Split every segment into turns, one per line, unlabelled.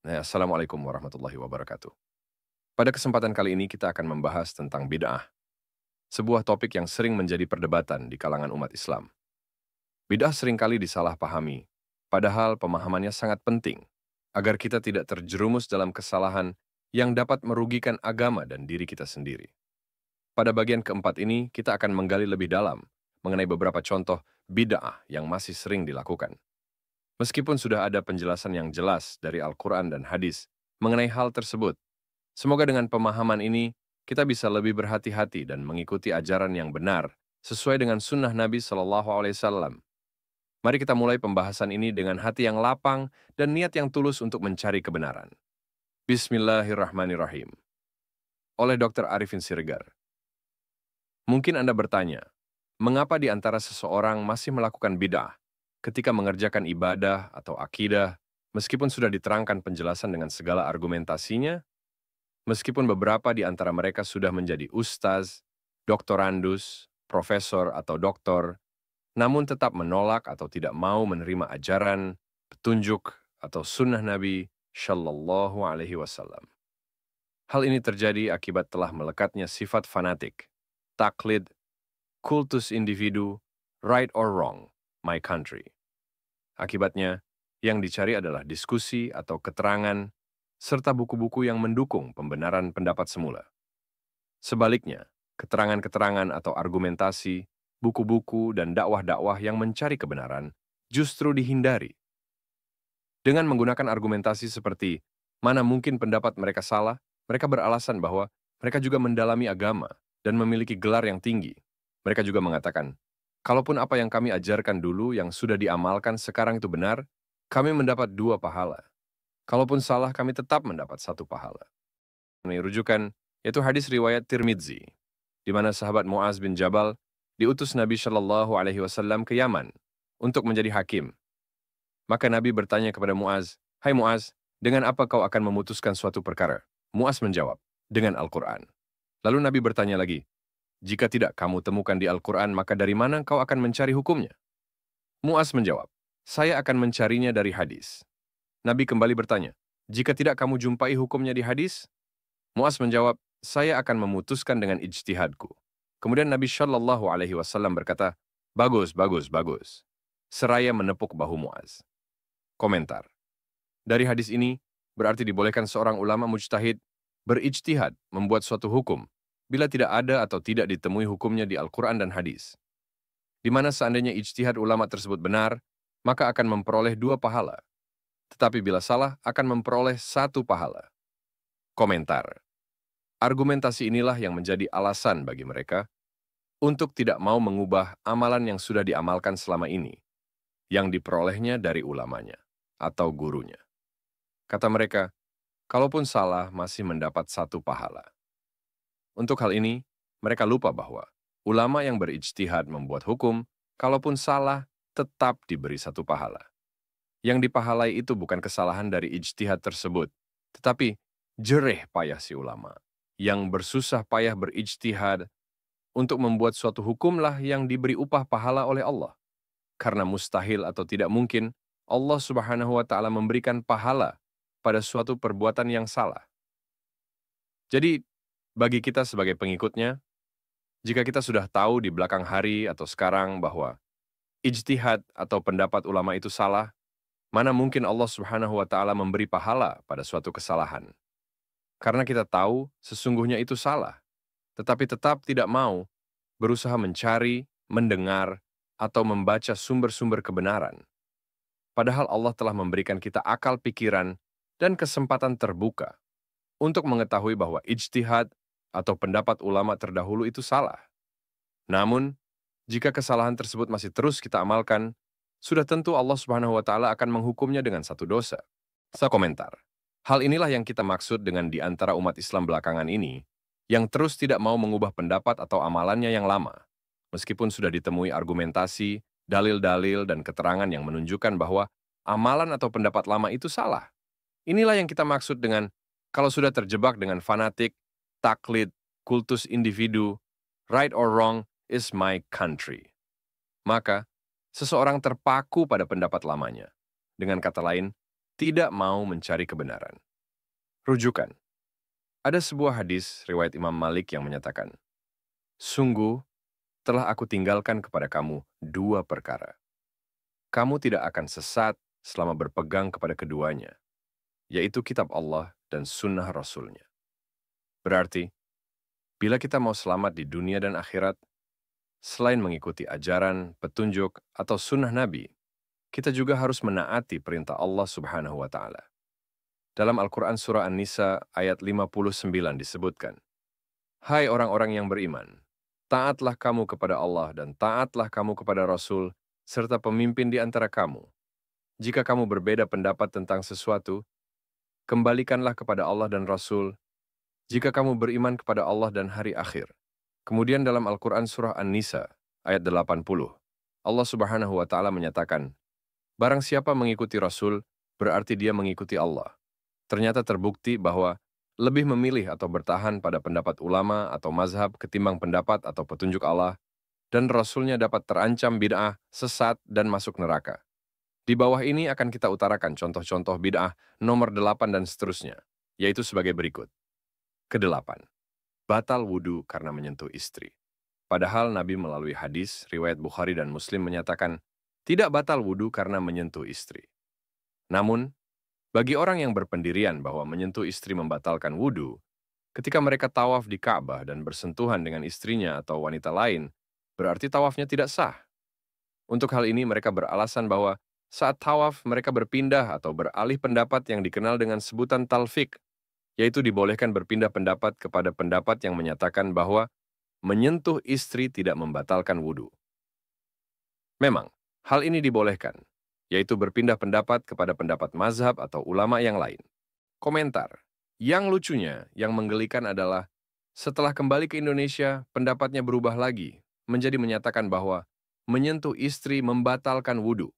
Assalamualaikum warahmatullahi wabarakatuh. Pada kesempatan kali ini kita akan membahas tentang bid'ah, sebuah topik yang sering menjadi perdebatan di kalangan umat Islam. Bid'ah seringkali disalahpahami, padahal pemahamannya sangat penting agar kita tidak terjerumus dalam kesalahan yang dapat merugikan agama dan diri kita sendiri. Pada bagian keempat ini, kita akan menggali lebih dalam mengenai beberapa contoh bid'ah yang masih sering dilakukan. Meskipun sudah ada penjelasan yang jelas dari Al-Quran dan hadis mengenai hal tersebut, semoga dengan pemahaman ini, kita bisa lebih berhati-hati dan mengikuti ajaran yang benar sesuai dengan sunnah Nabi Shallallahu Alaihi Wasallam. Mari kita mulai pembahasan ini dengan hati yang lapang dan niat yang tulus untuk mencari kebenaran. Bismillahirrahmanirrahim. Oleh Dr. Arifin Siregar. Mungkin Anda bertanya, mengapa di antara seseorang masih melakukan bid'ah ketika mengerjakan ibadah atau akidah, meskipun sudah diterangkan penjelasan dengan segala argumentasinya? Meskipun beberapa di antara mereka sudah menjadi ustaz, doktorandus, profesor atau doktor, namun tetap menolak atau tidak mau menerima ajaran, petunjuk, atau sunnah Nabi Shallallahu Alaihi Wasallam. Hal ini terjadi akibat telah melekatnya sifat fanatik, taklid, kultus individu, right or wrong, my country. Akibatnya, yang dicari adalah diskusi atau keterangan serta buku-buku yang mendukung pembenaran pendapat semula. Sebaliknya, keterangan-keterangan atau argumentasi, buku-buku, dan dakwah-dakwah yang mencari kebenaran justru dihindari. Dengan menggunakan argumentasi seperti, mana mungkin pendapat mereka salah, mereka beralasan bahwa mereka juga mendalami agama dan memiliki gelar yang tinggi. Mereka juga mengatakan, kalaupun apa yang kami ajarkan dulu yang sudah diamalkan sekarang itu benar, kami mendapat 2 pahala. Kalaupun salah, kami tetap mendapat 1 pahala. Ini rujukan, yaitu hadis riwayat Tirmidzi, di mana sahabat Muaz bin Jabal diutus Nabi Shallallahu Alaihi Wasallam ke Yaman untuk menjadi hakim. Maka Nabi bertanya kepada Muaz, "Hai Muaz, dengan apa kau akan memutuskan suatu perkara?" Muaz menjawab, "Dengan Al-Quran." Lalu Nabi bertanya lagi, "Jika tidak kamu temukan di Al-Quran, maka dari mana kau akan mencari hukumnya?" Muaz menjawab, "Saya akan mencarinya dari hadis." Nabi kembali bertanya, "Jika tidak kamu jumpai hukumnya di hadis?" Muaz menjawab, "Saya akan memutuskan dengan ijtihadku." Kemudian Nabi Shallallahu Alaihi Wasallam berkata, "Bagus, bagus, bagus." Seraya menepuk bahu Muaz. Komentar. Dari hadis ini, berarti dibolehkan seorang ulama mujtahid berijtihad membuat suatu hukum, bila tidak ada atau tidak ditemui hukumnya di Al-Quran dan hadis. Di mana seandainya ijtihad ulama tersebut benar, maka akan memperoleh 2 pahala. Tetapi bila salah, akan memperoleh 1 pahala. Komentar. Argumentasi inilah yang menjadi alasan bagi mereka untuk tidak mau mengubah amalan yang sudah diamalkan selama ini, yang diperolehnya dari ulamanya atau gurunya. Kata mereka, kalaupun salah masih mendapat 1 pahala. Untuk hal ini, mereka lupa bahwa ulama yang berijtihad membuat hukum, kalaupun salah, tetap diberi 1 pahala. Yang dipahalai itu bukan kesalahan dari ijtihad tersebut, tetapi jerih payah si ulama, yang bersusah payah berijtihad untuk membuat suatu hukumlah yang diberi upah pahala oleh Allah. Karena mustahil atau tidak mungkin, Allah Subhanahu wa Ta'ala memberikan pahala pada suatu perbuatan yang salah. Jadi, bagi kita sebagai pengikutnya, jika kita sudah tahu di belakang hari atau sekarang bahwa ijtihad atau pendapat ulama itu salah, mana mungkin Allah Subhanahu wa Ta'ala memberi pahala pada suatu kesalahan. Karena kita tahu sesungguhnya itu salah, tetapi tetap tidak mau berusaha mencari, mendengar, atau membaca sumber-sumber kebenaran. Padahal Allah telah memberikan kita akal pikiran dan kesempatan terbuka untuk mengetahui bahwa ijtihad atau pendapat ulama terdahulu itu salah. Namun, jika kesalahan tersebut masih terus kita amalkan, sudah tentu Allah Subhanahu wa Ta'ala akan menghukumnya dengan 1 dosa. Saya komentar. Hal inilah yang kita maksud dengan di antara umat Islam belakangan ini, yang terus tidak mau mengubah pendapat atau amalannya yang lama, meskipun sudah ditemui argumentasi, dalil-dalil, dan keterangan yang menunjukkan bahwa amalan atau pendapat lama itu salah. Inilah yang kita maksud dengan kalau sudah terjebak dengan fanatik, taklid, kultus individu, right or wrong is my country. Maka, seseorang terpaku pada pendapat lamanya. Dengan kata lain, tidak mau mencari kebenaran. Rujukan. Ada sebuah hadis riwayat Imam Malik yang menyatakan, "Sungguh, telah aku tinggalkan kepada kamu dua perkara. Kamu tidak akan sesat selama berpegang kepada keduanya, yaitu kitab Allah dan sunnah Rasul-Nya." Berarti, bila kita mau selamat di dunia dan akhirat, selain mengikuti ajaran, petunjuk, atau sunnah Nabi, kita juga harus menaati perintah Allah Subhanahu wa Ta'ala. Dalam Al-Quran Surah An-Nisa ayat 59 disebutkan, "Hai orang-orang yang beriman, taatlah kamu kepada Allah dan taatlah kamu kepada Rasul, serta pemimpin di antara kamu. Jika kamu berbeda pendapat tentang sesuatu, kembalikanlah kepada Allah dan Rasul, jika kamu beriman kepada Allah dan hari akhir." Kemudian dalam Al-Quran Surah An-Nisa ayat 80, Allah Subhanahu wa Ta'ala menyatakan, "Barang siapa mengikuti Rasul, berarti dia mengikuti Allah." Ternyata terbukti bahwa lebih memilih atau bertahan pada pendapat ulama atau mazhab ketimbang pendapat atau petunjuk Allah, dan Rasulnya dapat terancam bid'ah, sesat, dan masuk neraka. Di bawah ini akan kita utarakan contoh-contoh bid'ah nomor 8 dan seterusnya, yaitu sebagai berikut. Kedelapan, batal wudhu karena menyentuh istri. Padahal Nabi melalui hadis, riwayat Bukhari dan Muslim menyatakan, tidak batal wudhu karena menyentuh istri. Namun, bagi orang yang berpendirian bahwa menyentuh istri membatalkan wudhu, ketika mereka tawaf di Ka'bah dan bersentuhan dengan istrinya atau wanita lain, berarti tawafnya tidak sah. Untuk hal ini mereka beralasan bahwa saat tawaf mereka berpindah atau beralih pendapat yang dikenal dengan sebutan talfik, yaitu dibolehkan berpindah pendapat kepada pendapat yang menyatakan bahwa menyentuh istri tidak membatalkan wudhu. Memang, hal ini dibolehkan, yaitu berpindah pendapat kepada pendapat mazhab atau ulama yang lain. Komentar. Yang lucunya, yang menggelikan adalah, setelah kembali ke Indonesia, pendapatnya berubah lagi, menjadi menyatakan bahwa menyentuh istri membatalkan wudhu.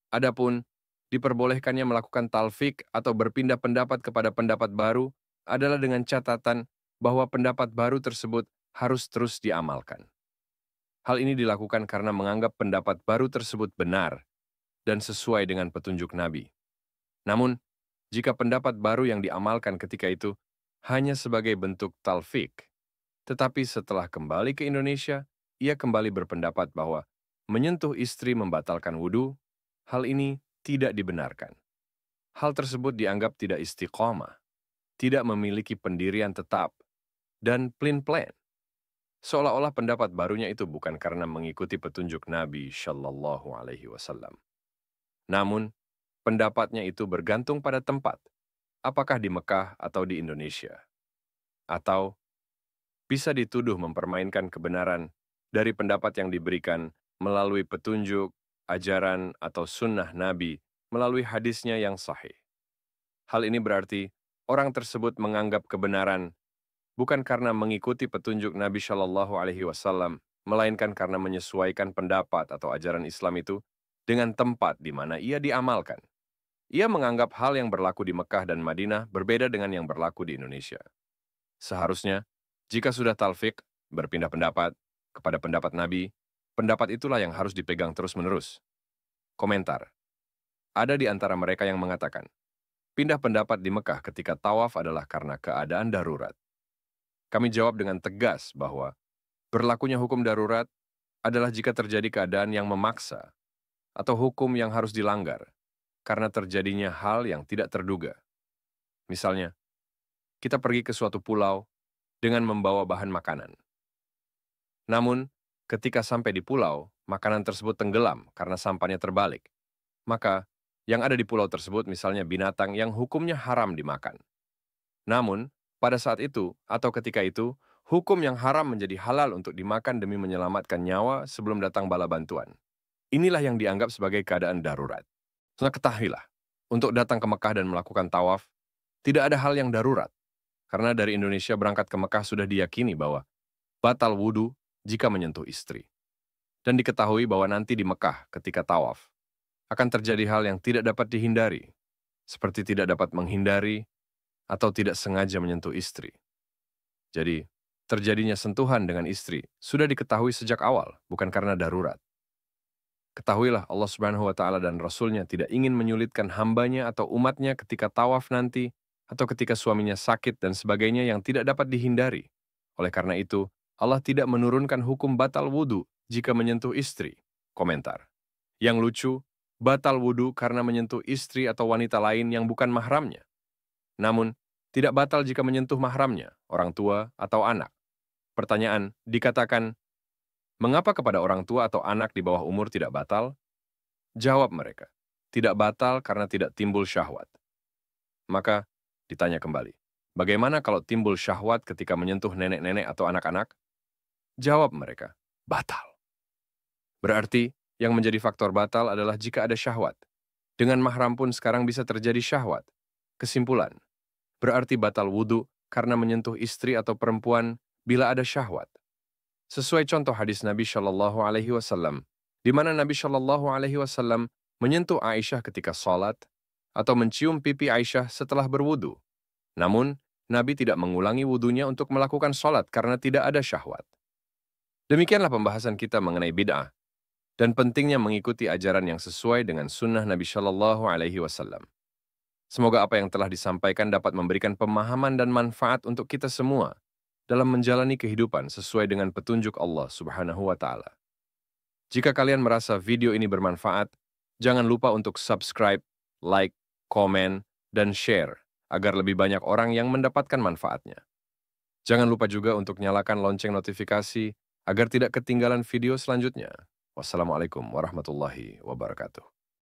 Adapun, diperbolehkannya melakukan talfik atau berpindah pendapat kepada pendapat baru adalah dengan catatan bahwa pendapat baru tersebut harus terus diamalkan. Hal ini dilakukan karena menganggap pendapat baru tersebut benar dan sesuai dengan petunjuk Nabi. Namun, jika pendapat baru yang diamalkan ketika itu hanya sebagai bentuk talfik, tetapi setelah kembali ke Indonesia, ia kembali berpendapat bahwa menyentuh istri membatalkan wudhu, hal ini tidak dibenarkan. Hal tersebut dianggap tidak istiqomah, tidak memiliki pendirian tetap, dan plan-plan. Seolah-olah pendapat barunya itu bukan karena mengikuti petunjuk Nabi Shallallahu Alaihi Wasallam. Namun, pendapatnya itu bergantung pada tempat, apakah di Mekah atau di Indonesia. Atau, bisa dituduh mempermainkan kebenaran dari pendapat yang diberikan melalui petunjuk, ajaran, atau sunnah Nabi melalui hadisnya yang sahih. Hal ini berarti orang tersebut menganggap kebenaran bukan karena mengikuti petunjuk Nabi Shallallahu Alaihi Wasallam, melainkan karena menyesuaikan pendapat atau ajaran Islam itu dengan tempat di mana ia diamalkan. Ia menganggap hal yang berlaku di Mekah dan Madinah berbeda dengan yang berlaku di Indonesia. Seharusnya, jika sudah talfik, berpindah pendapat kepada pendapat Nabi, pendapat itulah yang harus dipegang terus-menerus. Komentar. Ada di antara mereka yang mengatakan, pindah pendapat di Mekah ketika tawaf adalah karena keadaan darurat. Kami jawab dengan tegas bahwa berlakunya hukum darurat adalah jika terjadi keadaan yang memaksa atau hukum yang harus dilanggar karena terjadinya hal yang tidak terduga. Misalnya, kita pergi ke suatu pulau dengan membawa bahan makanan. Namun, ketika sampai di pulau, makanan tersebut tenggelam karena sampannya terbalik. Maka, yang ada di pulau tersebut misalnya binatang yang hukumnya haram dimakan. Namun, pada saat itu atau ketika itu, hukum yang haram menjadi halal untuk dimakan demi menyelamatkan nyawa sebelum datang bala bantuan. Inilah yang dianggap sebagai keadaan darurat. Nah, ketahuilah, untuk datang ke Mekah dan melakukan tawaf, tidak ada hal yang darurat. Karena dari Indonesia berangkat ke Mekah sudah diyakini bahwa batal wudhu jika menyentuh istri. Dan diketahui bahwa nanti di Mekah ketika tawaf, akan terjadi hal yang tidak dapat dihindari, seperti tidak dapat menghindari atau tidak sengaja menyentuh istri. Jadi, terjadinya sentuhan dengan istri sudah diketahui sejak awal, bukan karena darurat. Ketahuilah Allah Subhanahu wa Ta'ala dan Rasul-Nya tidak ingin menyulitkan hambanya atau umatnya ketika tawaf nanti, atau ketika suaminya sakit dan sebagainya yang tidak dapat dihindari. Oleh karena itu, Allah tidak menurunkan hukum batal wudhu jika menyentuh istri. Komentar. Yang lucu, batal wudhu karena menyentuh istri atau wanita lain yang bukan mahramnya. Namun, tidak batal jika menyentuh mahramnya, orang tua atau anak. Pertanyaan, dikatakan, mengapa kepada orang tua atau anak di bawah umur tidak batal? Jawab mereka, tidak batal karena tidak timbul syahwat. Maka, ditanya kembali, bagaimana kalau timbul syahwat ketika menyentuh nenek-nenek atau anak-anak? Jawab mereka, batal. Berarti, yang menjadi faktor batal adalah jika ada syahwat. Dengan mahram pun sekarang bisa terjadi syahwat. Kesimpulan, berarti batal wudhu karena menyentuh istri atau perempuan bila ada syahwat. Sesuai contoh hadis Nabi Shallallahu Alaihi Wasallam, di mana Nabi Shallallahu Alaihi Wasallam menyentuh Aisyah ketika sholat atau mencium pipi Aisyah setelah berwudu. Namun, Nabi tidak mengulangi wudunya untuk melakukan sholat karena tidak ada syahwat. Demikianlah pembahasan kita mengenai bid'ah dan pentingnya mengikuti ajaran yang sesuai dengan sunnah Nabi Shallallahu Alaihi Wasallam. Semoga apa yang telah disampaikan dapat memberikan pemahaman dan manfaat untuk kita semua dalam menjalani kehidupan sesuai dengan petunjuk Allah Subhanahu wa Ta'ala. Jika kalian merasa video ini bermanfaat, jangan lupa untuk subscribe, like, komen, dan share agar lebih banyak orang yang mendapatkan manfaatnya. Jangan lupa juga untuk nyalakan lonceng notifikasi agar tidak ketinggalan video selanjutnya. Wassalamualaikum warahmatullahi wabarakatuh.